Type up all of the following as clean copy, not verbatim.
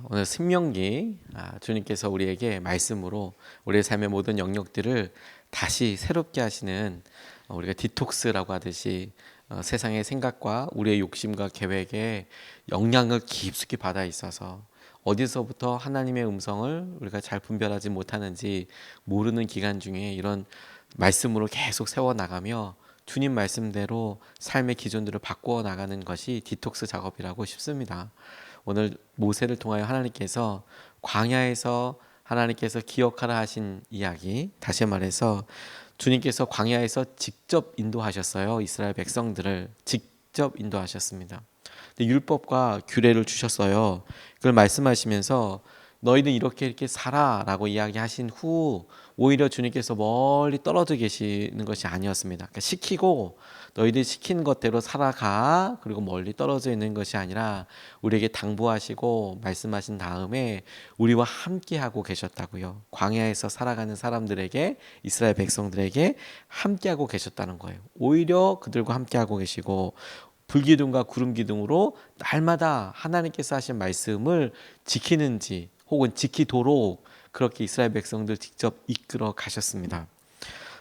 오늘 신명기 주님께서 우리에게 말씀으로 우리의 삶의 모든 영역들을 다시 새롭게 하시는 우리가 디톡스라고 하듯이 세상의 생각과 우리의 욕심과 계획에 영향을 깊숙이 받아 있어서 어디서부터 하나님의 음성을 우리가 잘 분별하지 못하는지 모르는 기간 중에 이런 말씀으로 계속 세워나가며 주님 말씀대로 삶의 기준들을 바꾸어 나가는 것이 디톡스 작업이라고 싶습니다. 오늘 모세를 통하여 하나님께서 광야에서 하나님께서 기억하라 하신 이야기, 다시 말해서 주님께서 광야에서 직접 인도하셨어요. 이스라엘 백성들을 직접 인도하셨습니다. 근데 율법과 규례를 주셨어요. 그걸 말씀하시면서 너희는 이렇게 살아라고 이야기하신 후 오히려 주님께서 멀리 떨어져 계시는 것이 아니었습니다. 그러니까 시키고 너희들이 시킨 것대로 살아가, 그리고 멀리 떨어져 있는 것이 아니라 우리에게 당부하시고 말씀하신 다음에 우리와 함께 하고 계셨다고요. 광야에서 살아가는 사람들에게, 이스라엘 백성들에게 함께 하고 계셨다는 거예요. 오히려 그들과 함께 하고 계시고 불기둥과 구름기둥으로 날마다 하나님께서 하신 말씀을 지키는지 혹은 지키도록 그렇게 이스라엘 백성들 직접 이끌어 가셨습니다.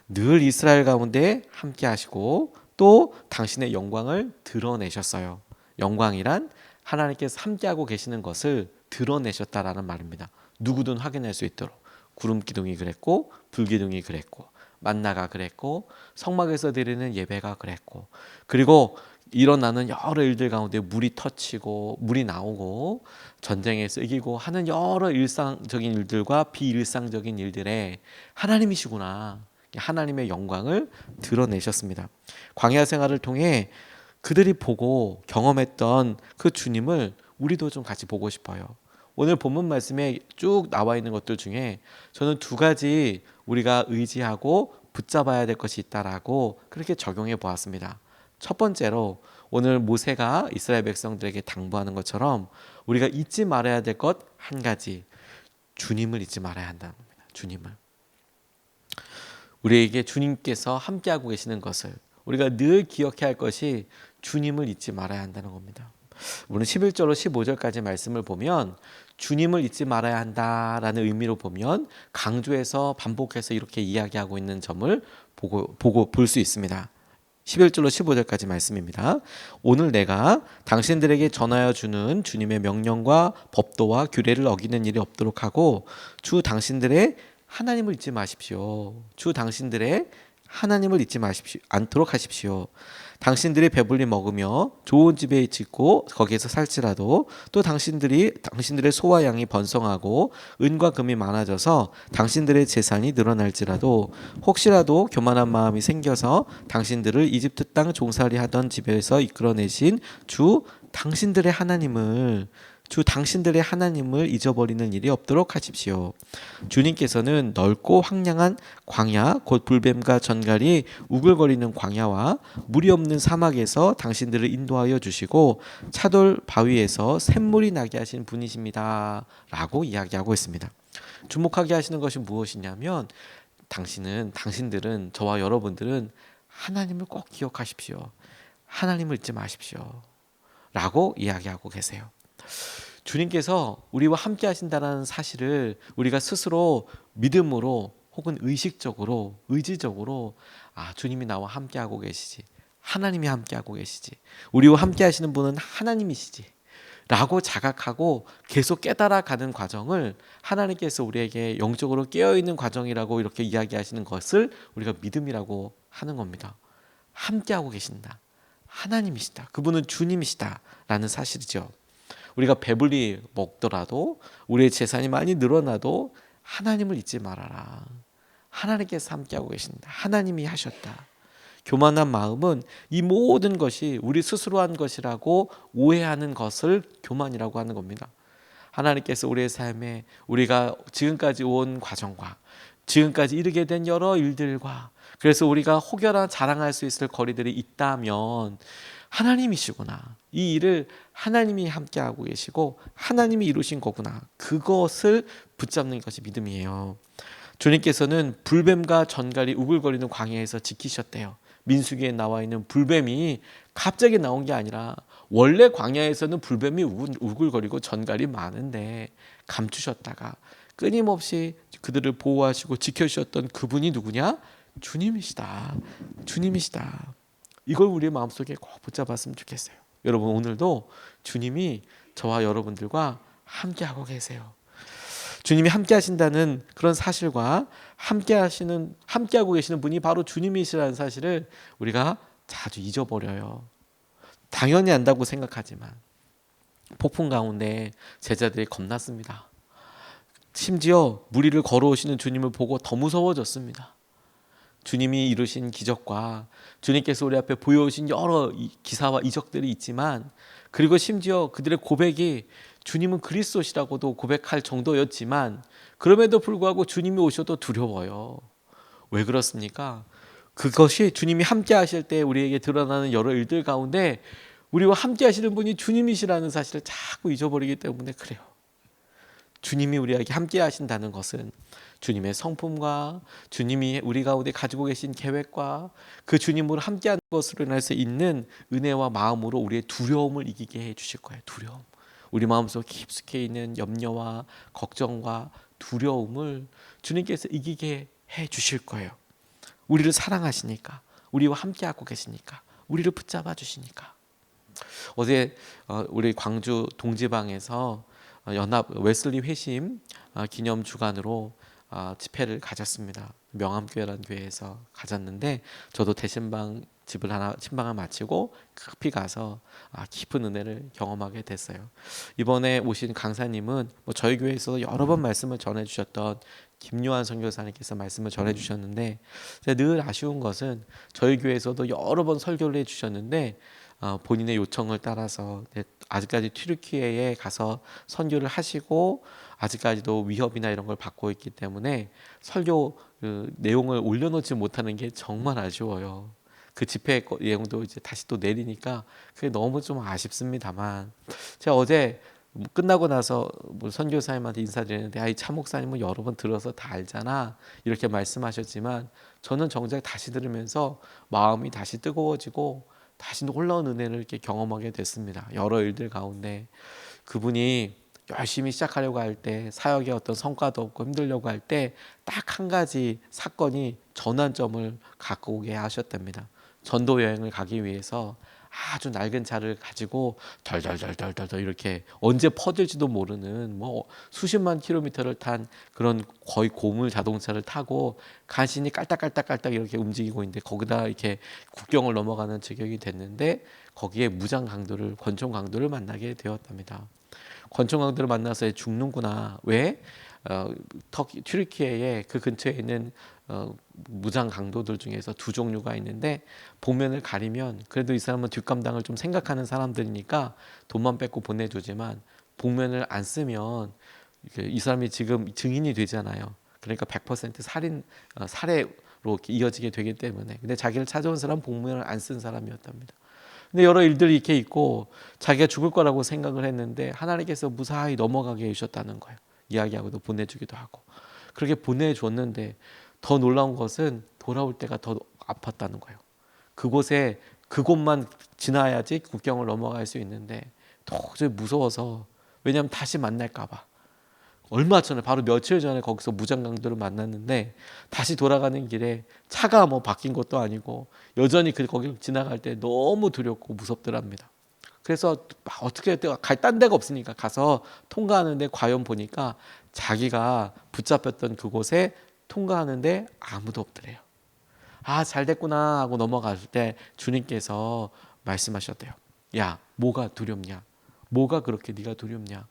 늘 이스라엘 가운데 함께 하시고 또 당신의 영광을 드러내셨어요. 영광이란 하나님께서 함께하고 계시는 것을 드러내셨다라는 말입니다. 누구든 확인할 수 있도록. 구름기둥이 그랬고 불기둥이 그랬고 만나가 그랬고 성막에서 드리는 예배가 그랬고, 그리고 일어나는 여러 일들 가운데 물이 터치고 물이 나오고 전쟁에서 이기고 하는 여러 일상적인 일들과 비일상적인 일들에 하나님이시구나, 하나님의 영광을 드러내셨습니다. 광야 생활을 통해 그들이 보고 경험했던 그 주님을 우리도 좀 같이 보고 싶어요. 오늘 본문 말씀에 쭉 나와 있는 것들 중에 저는 두 가지 우리가 의지하고 붙잡아야 될 것이 있다라고 그렇게 적용해 보았습니다. 첫 번째로 오늘 모세가 이스라엘 백성들에게 당부하는 것처럼 우리가 잊지 말아야 될 것 한 가지, 주님을 잊지 말아야 한다는 겁니다. 주님을. 우리에게 주님께서 함께하고 계시는 것을 우리가 늘 기억해야 할 것이 주님을 잊지 말아야 한다는 겁니다. 우리는 11절로 15절까지 말씀을 보면 주님을 잊지 말아야 한다라는 의미로 보면 강조해서 반복해서 이렇게 이야기하고 있는 점을 볼 수 있습니다. 11절로 15절까지 말씀입니다. 오늘 내가 당신들에게 전하여 주는 주님의 명령과 법도와 규례를 어기는 일이 없도록 하고 주 당신들의 하나님을 잊지 마십시오. 주 당신들의 하나님을 잊지 마십시오. 않도록 하십시오. 당신들이 배불리 먹으며 좋은 집에 짓고 거기에서 살지라도 또 당신들의 소와 양이 번성하고 은과 금이 많아져서 당신들의 재산이 늘어날지라도 혹시라도 교만한 마음이 생겨서 당신들을 이집트 땅 종살이 하던 집에서 이끌어내신 주 당신들의 하나님을 잊어버리는 일이 없도록 하십시오. 주님께서는 넓고 황량한 광야, 곧 불뱀과 전갈이 우글거리는 광야와 물이 없는 사막에서 당신들을 인도하여 주시고 차돌 바위에서 샘물이 나게 하신 분이십니다 라고 이야기하고 있습니다. 주목하게 하시는 것이 무엇이냐면 당신들은, 저와 여러분들은 하나님을 꼭 기억하십시오. 하나님을 잊지 마십시오 라고 이야기하고 계세요. 주님께서 우리와 함께 하신다는 사실을 우리가 스스로 믿음으로 혹은 의식적으로, 의지적으로 주님이 나와 함께 하고 계시지, 하나님이 함께 하고 계시지, 우리와 함께 하시는 분은 하나님이시지 라고 자각하고 계속 깨달아가는 과정을 하나님께서 우리에게 영적으로 깨어있는 과정이라고 이렇게 이야기하시는 것을 우리가 믿음이라고 하는 겁니다. 함께 하고 계신다, 하나님이시다, 그분은 주님이시다 라는 사실이죠. 우리가 배불리 먹더라도 우리의 재산이 많이 늘어나도 하나님을 잊지 말아라. 하나님께서 함께하고 계신다. 하나님이 하셨다. 교만한 마음은 이 모든 것이 우리 스스로 한 것이라고 오해하는 것을 교만이라고 하는 겁니다. 하나님께서 우리의 삶에 우리가 지금까지 온 과정과 지금까지 이르게 된 여러 일들과 그래서 우리가 혹여나 자랑할 수 있을 거리들이 있다면 하나님이시구나, 이 일을 하나님이 함께하고 계시고 하나님이 이루신 거구나, 그것을 붙잡는 것이 믿음이에요. 주님께서는 불뱀과 전갈이 우글거리는 광야에서 지키셨대요. 민수기에 나와 있는 불뱀이 갑자기 나온 게 아니라 원래 광야에서는 불뱀이 우글거리고 전갈이 많은데 감추셨다가 끊임없이 그들을 보호하시고 지켜주셨던 그분이 누구냐? 주님이시다. 주님이시다. 이걸 우리의 마음속에 꼭 붙잡았으면 좋겠어요. 여러분, 오늘도 주님이 저와 여러분들과 함께하고 계세요. 주님이 함께 하신다는 그런 사실과 함께하고 계시는 분이 바로 주님이시라는 사실을 우리가 자주 잊어버려요. 당연히 안다고 생각하지만 폭풍 가운데 제자들이 겁났습니다. 심지어 무리를 걸어오시는 주님을 보고 더 무서워졌습니다. 주님이 이루신 기적과 주님께서 우리 앞에 보여오신 여러 기사와 이적들이 있지만, 그리고 심지어 그들의 고백이 주님은 그리스도시라고도 고백할 정도였지만, 그럼에도 불구하고 주님이 오셔도 두려워요. 왜 그렇습니까? 그것이 주님이 함께 하실 때 우리에게 드러나는 여러 일들 가운데 우리와 함께 하시는 분이 주님이시라는 사실을 자꾸 잊어버리기 때문에 그래요. 주님이 우리에게 함께 하신다는 것은 주님의 성품과 주님이 우리 가운데 가지고 계신 계획과 그 주님으로 함께하는 것으로 인해서 있는 은혜와 마음으로 우리의 두려움을 이기게 해 주실 거예요. 두려움. 우리 마음속 깊숙이 있는 염려와 걱정과 두려움을 주님께서 이기게 해 주실 거예요. 우리를 사랑하시니까, 우리와 함께하고 계시니까, 우리를 붙잡아 주시니까. 어제 우리 광주 동지방에서 연합 웨슬리 회심 기념 주간으로 집회를 가졌습니다. 명암교회라는 교회에서 가졌는데, 저도 대신방 친방을 마치고 급히 가서 깊은 은혜를 경험하게 됐어요. 이번에 오신 강사님은 저희 교회에서 여러 번 말씀을 전해주셨던 김요한 선교사님께서 말씀을 전해주셨는데, 늘 아쉬운 것은 저희 교회에서도 여러 번 설교를 해주셨는데 본인의 요청을 따라서 아직까지 튀르키예에 가서 선교를 하시고 아직까지도 위협이나 이런 걸 받고 있기 때문에 설교 내용을 올려놓지 못하는 게 정말 아쉬워요. 그 집회 내용도 이제 다시 또 내리니까 그게 너무 좀 아쉽습니다만, 제가 어제 끝나고 나서 선교사님한테 인사드리는데, 이 차 목사님은 여러 번 들어서 다 알잖아 이렇게 말씀하셨지만, 저는 정작 다시 들으면서 마음이 다시 뜨거워지고 다시 놀라운 은혜를 이렇게 경험하게 됐습니다. 여러 일들 가운데 그분이 열심히 시작하려고 할 때, 사역에 어떤 성과도 없고 힘들려고 할 때 딱 한 가지 사건이 전환점을 갖고 오게 하셨답니다. 전도 여행을 가기 위해서 아주 낡은 차를 가지고 덜덜덜덜덜 이렇게 언제 퍼질지도 모르는 수십만 킬로미터를 탄 그런 거의 고물 자동차를 타고 간신히 깔딱깔딱깔딱 이렇게 움직이고 있는데, 거기다 이렇게 국경을 넘어가는 지경이 됐는데 거기에 무장 강도를, 권총 강도를 만나게 되었답니다. 권총 강도를 만나서 죽는구나. 왜? 튀르키예의 그 근처에 있는 무장 강도들 중에서 두 종류가 있는데, 복면을 가리면 그래도 이 사람은 뒷감당을 좀 생각하는 사람들이니까 돈만 뺏고 보내주지만, 복면을 안 쓰면 이 사람이 지금 증인이 되잖아요. 그러니까 100% 살해로 이어지게 되기 때문에. 근데 자기를 찾아온 사람은 복면을 안 쓴 사람이었답니다. 근데 여러 일들이 이렇게 있고 자기가 죽을 거라고 생각을 했는데 하나님께서 무사히 넘어가게 해주셨다는 거예요. 이야기하고도 보내주기도 하고. 그렇게 보내줬는데 더 놀라운 것은 돌아올 때가 더 아팠다는 거예요. 그곳만 지나야지 국경을 넘어갈 수 있는데 도저히 무서워서, 왜냐하면 다시 만날까 봐. 얼마 전에, 바로 며칠 전에 거기서 무장강도를 만났는데 다시 돌아가는 길에 차가 바뀐 것도 아니고 여전히 거기를 지나갈 때 너무 두렵고 무섭더랍니다. 그래서 어떻게 갈 딴 데가 없으니까 가서 통과하는데, 과연 보니까 자기가 붙잡혔던 그곳에 통과하는데 아무도 없더래요. 잘 됐구나 하고 넘어갈 때 주님께서 말씀하셨대요. 야, 뭐가 두렵냐? 뭐가 그렇게 네가 두렵냐?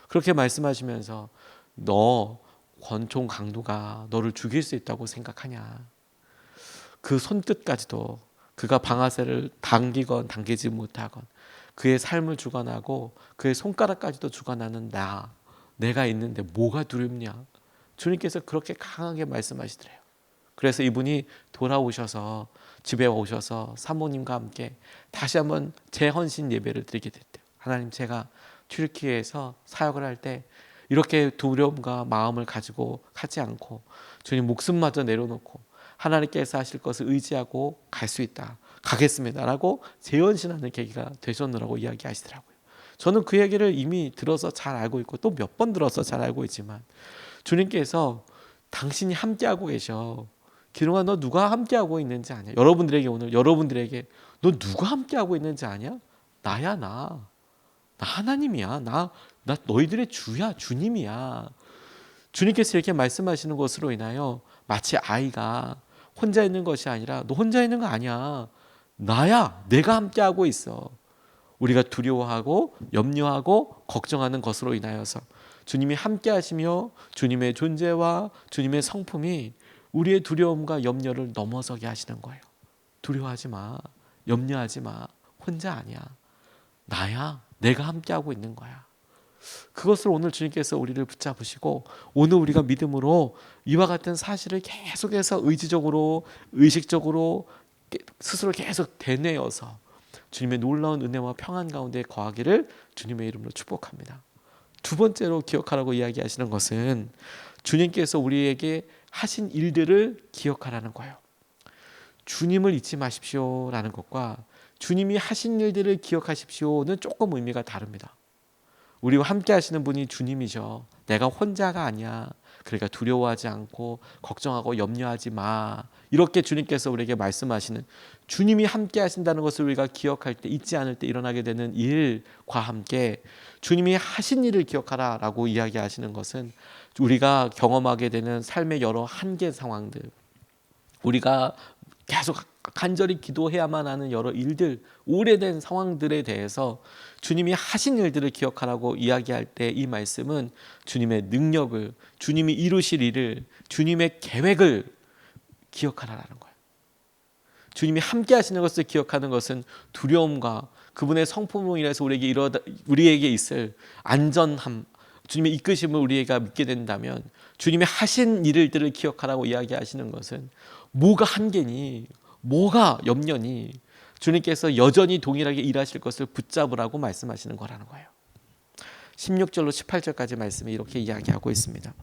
그렇게 말씀하시면서, 너 권총 강도가 너를 죽일 수 있다고 생각하냐? 그 손끝까지도 그가 방아쇠를 당기건 당기지 못하건 그의 삶을 주관하고 그의 손가락까지도 주관하는 내가 있는데 뭐가 두렵냐? 주님께서 그렇게 강하게 말씀하시더래요. 그래서 이분이 돌아오셔서 집에 오셔서 사모님과 함께 다시 한번 재헌신 예배를 드리게 됐대요. 하나님, 제가 튀르키예에서 사역을 할 때 이렇게 두려움과 마음을 가지고 가지 않고 주님 목숨마저 내려놓고 하나님께서 하실 것을 의지하고 갈 수 있다. 가겠습니다라고 재헌신하는 계기가 되셨느라고 이야기하시더라고요. 저는 그 얘기를 이미 들어서 잘 알고 있고 또 몇 번 들어서 잘 알고 있지만 주님께서 당신이 함께하고 계셔. 기룡아, 너 누가 함께하고 있는지 아냐? 여러분들에게 오늘 여러분들에게 너 누가 함께하고 있는지 아냐? 나야 나 하나님이야. 나 너희들의 주야. 주님이야. 주님께서 이렇게 말씀하시는 것으로 인하여 마치 아이가 혼자 있는 것이 아니라 너 혼자 있는 거 아니야. 나야. 내가 함께하고 있어. 우리가 두려워하고 염려하고 걱정하는 것으로 인하여서 주님이 함께하시며 주님의 존재와 주님의 성품이 우리의 두려움과 염려를 넘어서게 하시는 거예요. 두려워하지 마. 염려하지 마. 혼자 아니야. 나야. 내가 함께하고 있는 거야. 그것을 오늘 주님께서 우리를 붙잡으시고 오늘 우리가 믿음으로 이와 같은 사실을 계속해서 의지적으로 의식적으로 스스로 계속 되뇌어서 주님의 놀라운 은혜와 평안 가운데 거하기를 주님의 이름으로 축복합니다. 두 번째로 기억하라고 이야기하시는 것은 주님께서 우리에게 하신 일들을 기억하라는 거예요. 주님을 잊지 마십시오라는 것과 주님이 하신 일들을 기억하십시오는 조금 의미가 다릅니다. 우리와 함께 하시는 분이 주님이죠. 내가 혼자가 아니야. 그러니까 두려워하지 않고 걱정하고 염려하지 마. 이렇게 주님께서 우리에게 말씀하시는, 주님이 함께 하신다는 것을 우리가 기억할 때, 잊지 않을 때 일어나게 되는 일과 함께 주님이 하신 일을 기억하라 라고 이야기하시는 것은 우리가 경험하게 되는 삶의 여러 한계 상황들, 우리가 계속 간절히 기도해야만 하는 여러 일들, 오래된 상황들에 대해서 주님이 하신 일들을 기억하라고 이야기할 때 이 말씀은 주님의 능력을, 주님이 이루실 일을, 주님의 계획을 기억하라는 거예요. 주님이 함께 하시는 것을 기억하는 것은 두려움과 그분의 성품으로 인해서 우리에게 있을 안전함, 주님의 이끄심을 우리가 믿게 된다면 주님이 하신 일들을 기억하라고 이야기하시는 것은 뭐가 한계니, 뭐가 염려니, 주님께서 여전히 동일하게 일하실 것을 붙잡으라고 말씀하시는 거라는 거예요. 16절로 18절까지 말씀이 이렇게 이야기하고 있습니다.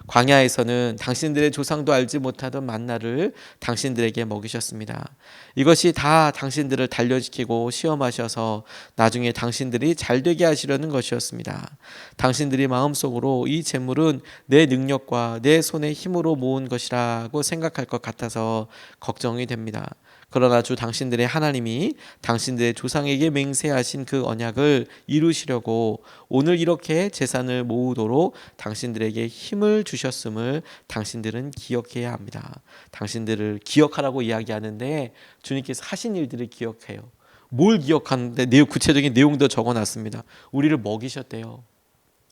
광야에서는 당신들의 조상도 알지 못하던 만나를 당신들에게 먹이셨습니다. 이것이 다 당신들을 단련시키고 시험하셔서 나중에 당신들이 잘되게 하시려는 것이었습니다. 당신들이 마음속으로 이 재물은 내 능력과 내 손의 힘으로 모은 것이라고 생각할 것 같아서 걱정이 됩니다. 그러나 주 당신들의 하나님이 당신들의 조상에게 맹세하신 그 언약을 이루시려고 오늘 이렇게 재산을 모으도록 당신들에게 힘을 주셨음을 당신들은 기억해야 합니다. 당신들을 기억하라고 이야기하는데 주님께서 하신 일들을 기억해요. 뭘 기억하는데 구체적인 내용도 적어놨습니다. 우리를 먹이셨대요.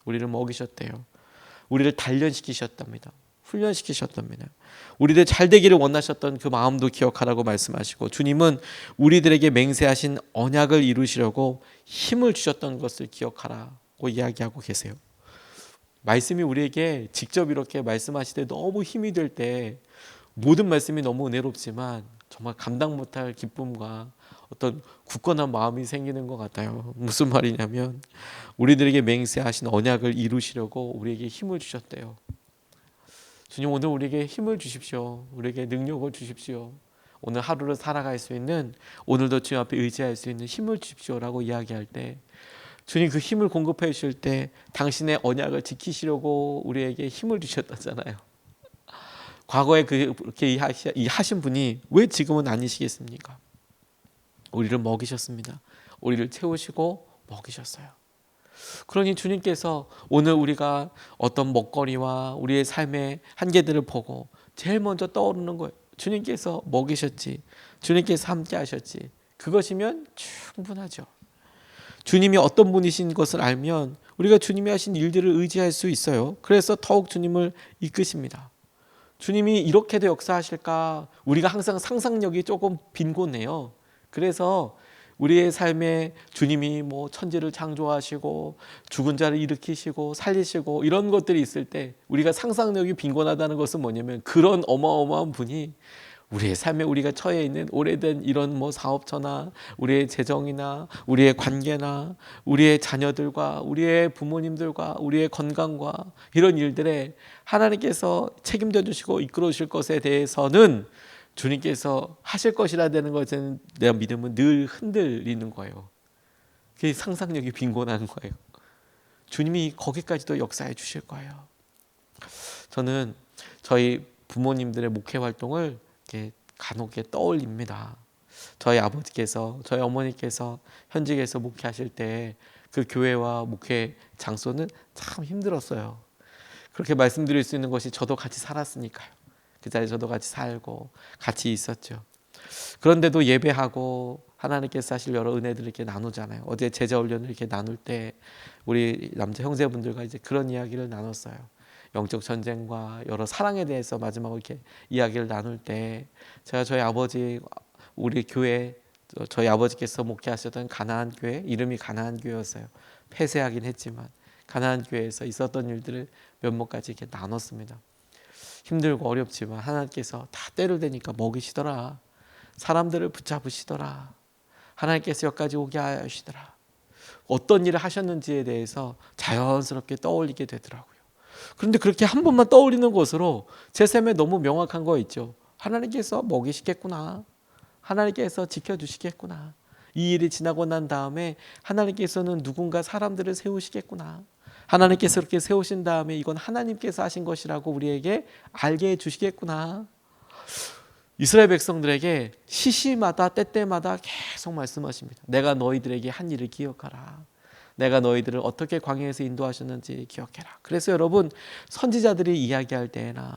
우리를 먹이셨대요. 우리를 단련시키셨답니다. 훈련시키셨답니다. 우리들 잘 되기를 원하셨던 그 마음도 기억하라고 말씀하시고, 주님은 우리들에게 맹세하신 언약을 이루시려고 힘을 주셨던 것을 기억하라고 이야기하고 계세요. 말씀이 우리에게 직접 이렇게 말씀하실 때 너무 힘이 될 때 모든 말씀이 너무 은혜롭지만 정말 감당 못할 기쁨과 어떤 굳건한 마음이 생기는 것 같아요. 무슨 말이냐면 우리들에게 맹세하신 언약을 이루시려고 우리에게 힘을 주셨대요. 주님, 오늘 우리에게 힘을 주십시오. 우리에게 능력을 주십시오. 오늘 하루를 살아갈 수 있는, 오늘도 주님 앞에 의지할 수 있는 힘을 주십시오라고 이야기할 때 주님 그 힘을 공급해 주실 때 당신의 언약을 지키시려고 우리에게 힘을 주셨다잖아요. 과거에 그렇게 하신 분이 왜 지금은 아니시겠습니까? 우리를 먹이셨습니다. 우리를 채우시고 먹이셨어요. 그러니 주님께서 오늘 우리가 어떤 먹거리와 우리의 삶의 한계들을 보고 제일 먼저 떠오르는 거예요. 주님께서 먹이셨지, 주님께서 함께 하셨지, 그것이면 충분하죠. 주님이 어떤 분이신 것을 알면 우리가 주님이 하신 일들을 의지할 수 있어요. 그래서 더욱 주님을 이끄십니다. 주님이 이렇게도 역사하실까? 우리가 항상 상상력이 조금 빈곤해요. 그래서 우리의 삶에 주님이 천지를 창조하시고 죽은 자를 일으키시고 살리시고 이런 것들이 있을 때 우리가 상상력이 빈곤하다는 것은 뭐냐면 그런 어마어마한 분이 우리의 삶에 우리가 처해 있는 오래된 이런 뭐 사업처나 우리의 재정이나 우리의 관계나 우리의 자녀들과 우리의 부모님들과 우리의 건강과 이런 일들에 하나님께서 책임져 주시고 이끌어 주실 것에 대해서는 주님께서 하실 것이라 되는 것은 내가 믿음은 늘 흔들리는 거예요. 그게 상상력이 빈곤한 거예요. 주님이 거기까지도 역사해 주실 거예요. 저는 저희 부모님들의 목회 활동을 이렇게 간혹 떠올립니다. 저희 아버지께서, 저희 어머니께서 현직에서 목회하실 때 그 교회와 목회 장소는 참 힘들었어요. 그렇게 말씀드릴 수 있는 것이 저도 같이 살았으니까요. 그 자리에 저도 같이 살고 같이 있었죠. 그런데도 예배하고 하나님께서 사실 여러 은혜들을 이렇게 나누잖아요. 어제 제자 훈련을 이렇게 나눌 때 우리 남자 형제분들과 이제 그런 이야기를 나눴어요. 영적 전쟁과 여러 사랑에 대해서 마지막으로 이렇게 이야기를 나눌 때 제가 저희 아버지 우리 교회 저희 아버지께서 목회하셨던 가나안 교회 이름이 가나안 교회였어요. 폐쇄하긴 했지만 가나안 교회에서 있었던 일들을 몇몇 가지 이렇게 나눴습니다. 힘들고 어렵지만 하나님께서 다 때를 대니까 먹이시더라. 사람들을 붙잡으시더라. 하나님께서 여기까지 오게 하시더라. 어떤 일을 하셨는지에 대해서 자연스럽게 떠올리게 되더라고요. 그런데 그렇게 한 번만 떠올리는 것으로 제 삶에 너무 명확한 거 있죠. 하나님께서 먹이시겠구나. 하나님께서 지켜주시겠구나. 이 일이 지나고 난 다음에 하나님께서는 누군가 사람들을 세우시겠구나. 하나님께서 그렇게 세우신 다음에 이건 하나님께서 하신 것이라고 우리에게 알게 해주시겠구나. 이스라엘 백성들에게 시시마다 때때마다 계속 말씀하십니다. 내가 너희들에게 한 일을 기억하라. 내가 너희들을 어떻게 광야에서 인도하셨는지 기억해라. 그래서 여러분 선지자들이 이야기할 때나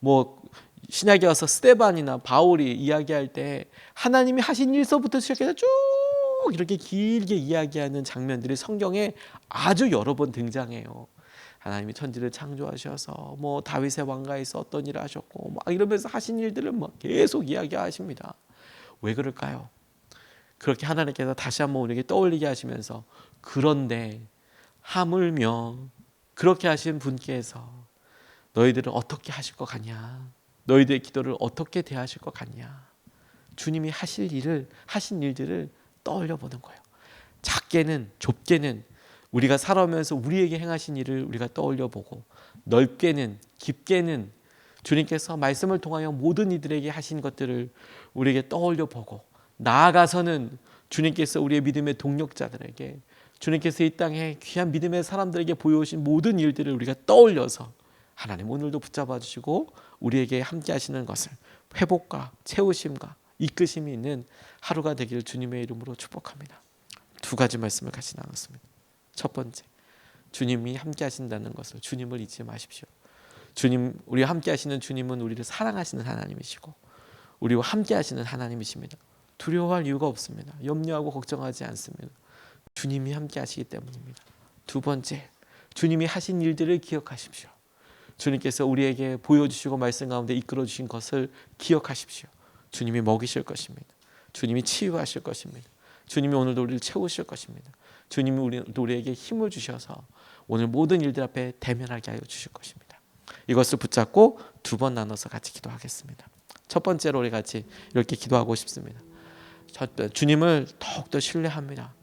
뭐 신약에 와서 스데반이나 바울이 이야기할 때 하나님이 하신 일서부터 시작해서 쭉 이렇게 길게 이야기하는 장면들이 성경에 아주 여러 번 등장해요. 하나님이 천지를 창조하셔서 뭐 다윗의 왕가에서 어떤 일을 하셨고 막 이러면서 하신 일들을 막 계속 이야기하십니다. 왜 그럴까요? 그렇게 하나님께서 다시 한번 우리에게 떠올리게 하시면서 그런데 하물며 그렇게 하신 분께서 너희들을 어떻게 하실 것 같냐? 너희들의 기도를 어떻게 대하실 것 같냐? 주님이 하신 일들을 떠올려 보는 거예요. 작게는 좁게는 우리가 살아오면서 우리에게 행하신 일을 우리가 떠올려 보고 넓게는 깊게는 주님께서 말씀을 통하여 모든 이들에게 하신 것들을 우리에게 떠올려 보고 나아가서는 주님께서 우리의 믿음의 동력자들에게 주님께서 이 땅에 귀한 믿음의 사람들에게 보여오신 모든 일들을 우리가 떠올려서 하나님 오늘도 붙잡아 주시고 우리에게 함께 하시는 것을 회복과 채우심과 이끄심이 있는 하루가 되기를 주님의 이름으로 축복합니다. 두 가지 말씀을 같이 나눴습니다. 첫 번째, 주님이 함께 하신다는 것을 주님을 잊지 마십시오. 주님, 우리와 함께 하시는 주님은 우리를 사랑하시는 하나님이시고 우리와 함께 하시는 하나님이십니다. 두려워할 이유가 없습니다. 염려하고 걱정하지 않습니다. 주님이 함께 하시기 때문입니다. 두 번째, 주님이 하신 일들을 기억하십시오. 주님께서 우리에게 보여주시고 말씀 가운데 이끌어 주신 것을 기억하십시오. 주님이 먹이실 것입니다. 주님이 치유하실 것입니다. 주님이 오늘도 우리를 채우실 것입니다. 주님이 우리에게 힘을 주셔서 오늘 모든 일들 앞에 대면하게 하여 주실 것입니다. 이것을 붙잡고 두 번 나눠서 같이 기도하겠습니다. 첫 번째로 우리 같이 이렇게 기도하고 싶습니다. 주님을 더욱더 신뢰합니다.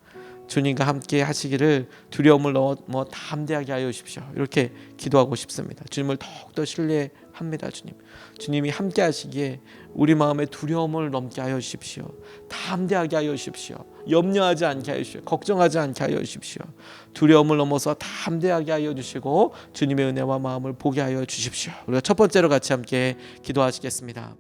주님과 함께 하시기를 두려움을 넘어 담대하게 하여 주십시오. 이렇게 기도하고 싶습니다. 주님을 더욱더 신뢰합니다. 주님이 함께 하시기에 우리 마음에 두려움을 넘게 하여 주십시오. 담대하게 하여 주십시오. 염려하지 않게 하여 주십시오. 걱정하지 않게 하여 주십시오. 두려움을 넘어서 담대하게 하여 주시고 주님의 은혜와 마음을 보게 하여 주십시오. 우리가 첫 번째로 같이 함께 기도하시겠습니다.